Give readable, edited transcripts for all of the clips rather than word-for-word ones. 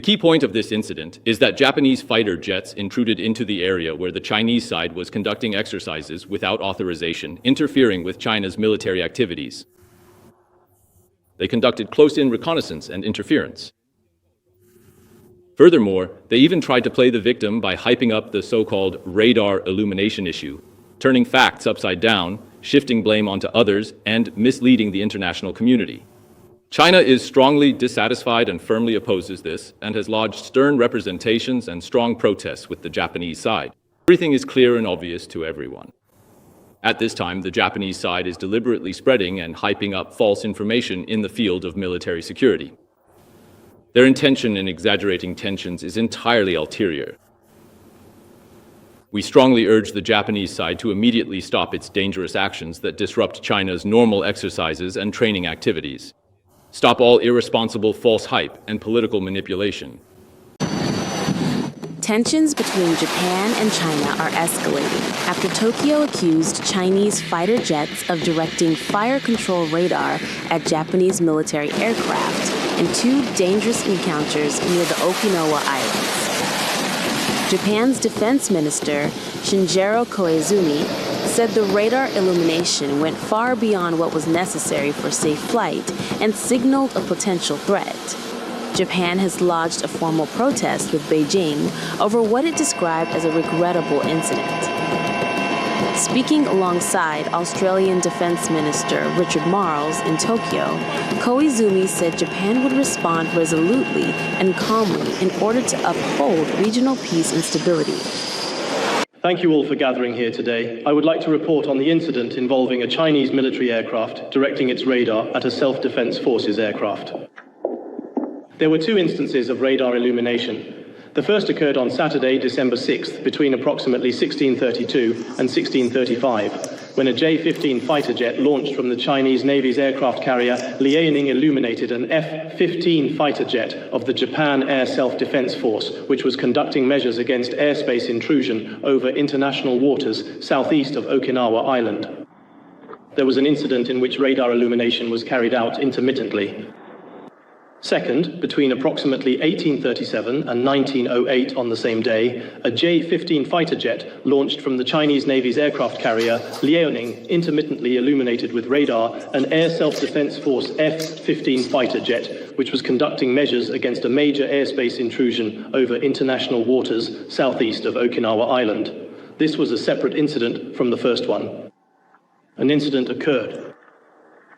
key point of this incident is that Japanese fighter jets intruded into the area where the Chinese side was conducting exercises without authorization, interfering with China's military activities. They conducted close-in reconnaissance and interference. Furthermore, they even tried to play the victim by hyping up the so-called radar illumination issue, turning facts upside down, shifting blame onto others, and misleading the international community. China is strongly dissatisfied and firmly opposes this, and has lodged stern representations and strong protests with the Japanese side. Everything is clear and obvious to everyone. At this time, the Japanese side is deliberately spreading and hyping up false information in the field of military security. Their intention in exaggerating tensions is entirely ulterior. We strongly urge the Japanese side to immediately stop its dangerous actions that disrupt China's normal exercises and training activities. Stop all irresponsible false hype and political manipulation. Tensions between Japan and China are escalating after Tokyo accused Chinese fighter jets of directing fire control radar at Japanese military aircraft in two dangerous encounters near the Okinawa Islands. Japan's defense minister, Shinjiro Koizumi, said the radar illumination went far beyond what was necessary for safe flight and signaled a potential threat. Japan has lodged a formal protest with Beijing over what it described as a regrettable incident. Speaking alongside Australian Defense Minister Richard Marles in Tokyo, Koizumi said Japan would respond resolutely and calmly in order to uphold regional peace and stability. Thank you all for gathering here today. I would like to report on the incident involving a Chinese military aircraft directing its radar at a self-defense forces aircraft. There were two instances of radar illumination. The first occurred on Saturday, December 6th, between approximately 16:32 and 16:35, when a J-15 fighter jet launched from the Chinese Navy's aircraft carrier Liaoning illuminated an F-15 fighter jet of the Japan Air Self-Defense Force, which was conducting measures against airspace intrusion over international waters southeast of Okinawa Island. There was an incident in which radar illumination was carried out intermittently. Second, between approximately 18:37 and 19:08 on the same day, a J-15 fighter jet launched from the Chinese Navy's aircraft carrier Liaoning intermittently illuminated with radar an Air Self-Defense Force F-15 fighter jet, which was conducting measures against a major airspace intrusion over international waters southeast of Okinawa Island. This was a separate incident from the first one. An incident occurred.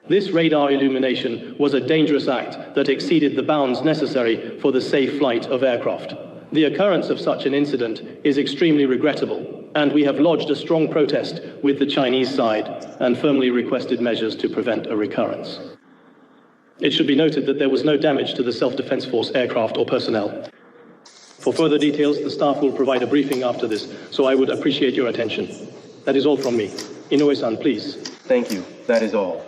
This radar illumination was a dangerous act that exceeded the bounds necessary for the safe flight of aircraft. The occurrence of such an incident is extremely regrettable, and we have lodged a strong protest with the Chinese side and firmly requested measures to prevent a recurrence. It should be noted that there was no damage to the Self-Defense Force aircraft or personnel. For further details, the staff will provide a briefing after this, so I would appreciate your attention. That is all from me. Inoue-san, please. Thank you. That is all.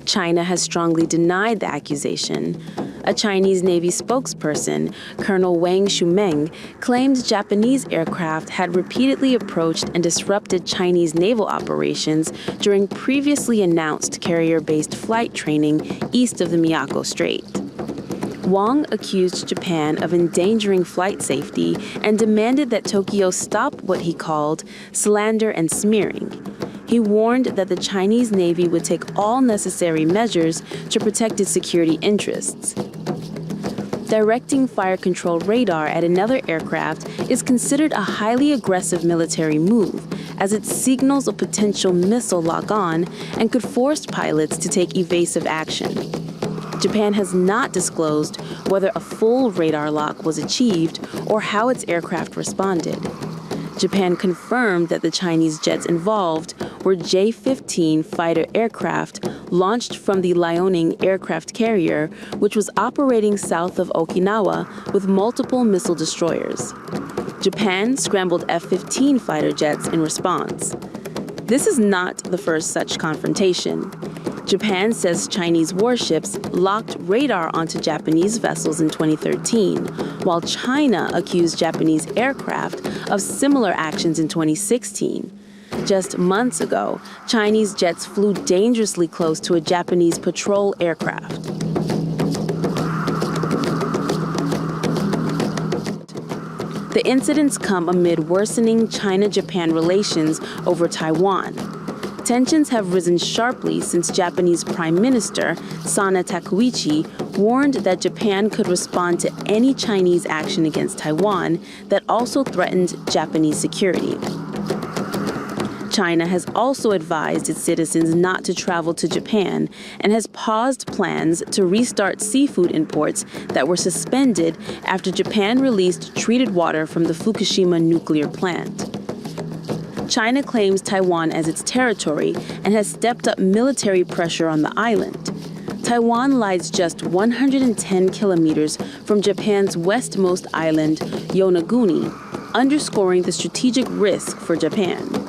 China has strongly denied the accusation. A Chinese Navy spokesperson, Colonel Wang Shumeng, claimed Japanese aircraft had repeatedly approached and disrupted Chinese naval operations during previously announced carrier-based flight training east of the Miyako Strait. Wang accused Japan of endangering flight safety and demanded that Tokyo stop what he called slander and smearing. He warned that the Chinese Navy would take all necessary measures to protect its security interests. Directing fire control radar at another aircraft is considered a highly aggressive military move, as it signals a potential missile lock-on and could force pilots to take evasive action. Japan has not disclosed whether a full radar lock was achieved or how its aircraft responded. Japan confirmed that the Chinese jets involved were J-15 fighter aircraft launched from the Liaoning aircraft carrier, which was operating south of Okinawa with multiple missile destroyers. Japan scrambled F-15 fighter jets in response. This is not the first such confrontation. Japan says Chinese warships locked radar onto Japanese vessels in 2013, while China accused Japanese aircraft of similar actions in 2016. Just months ago, Chinese jets flew dangerously close to a Japanese patrol aircraft. The incidents come amid worsening China-Japan relations over Taiwan. Tensions have risen sharply since Japanese Prime Minister Sana Takeuchi warned that Japan could respond to any Chinese action against Taiwan that also threatened Japanese security. China has also advised its citizens not to travel to Japan and has paused plans to restart seafood imports that were suspended after Japan released treated water from the Fukushima nuclear plant. China claims Taiwan as its territory and has stepped up military pressure on the island. Taiwan lies just 110 kilometers from Japan's westmost island, Yonaguni, underscoring the strategic risk for Japan.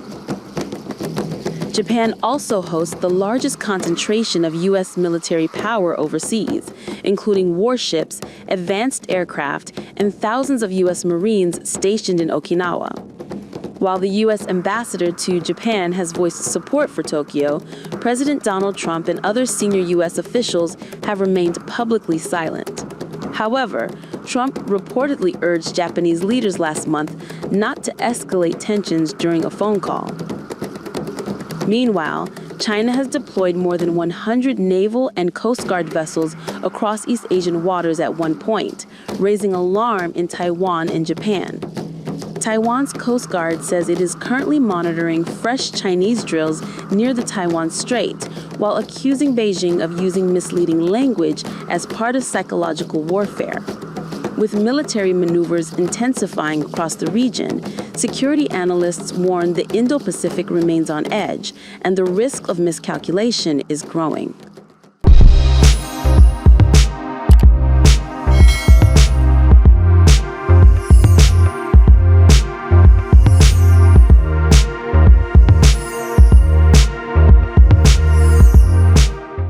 Japan also hosts the largest concentration of U.S. military power overseas, including warships, advanced aircraft, and thousands of U.S. Marines stationed in Okinawa. While the U.S. ambassador to Japan has voiced support for Tokyo, President Donald Trump and other senior U.S. officials have remained publicly silent. However, Trump reportedly urged Japanese leaders last month not to escalate tensions during a phone call. Meanwhile, China has deployed more than 100 naval and Coast Guard vessels across East Asian waters at one point, raising alarm in Taiwan and Japan. Taiwan's Coast Guard says it is currently monitoring fresh Chinese drills near the Taiwan Strait, while accusing Beijing of using misleading language as part of psychological warfare. With military maneuvers intensifying across the region, security analysts warn the Indo-Pacific remains on edge, and the risk of miscalculation is growing.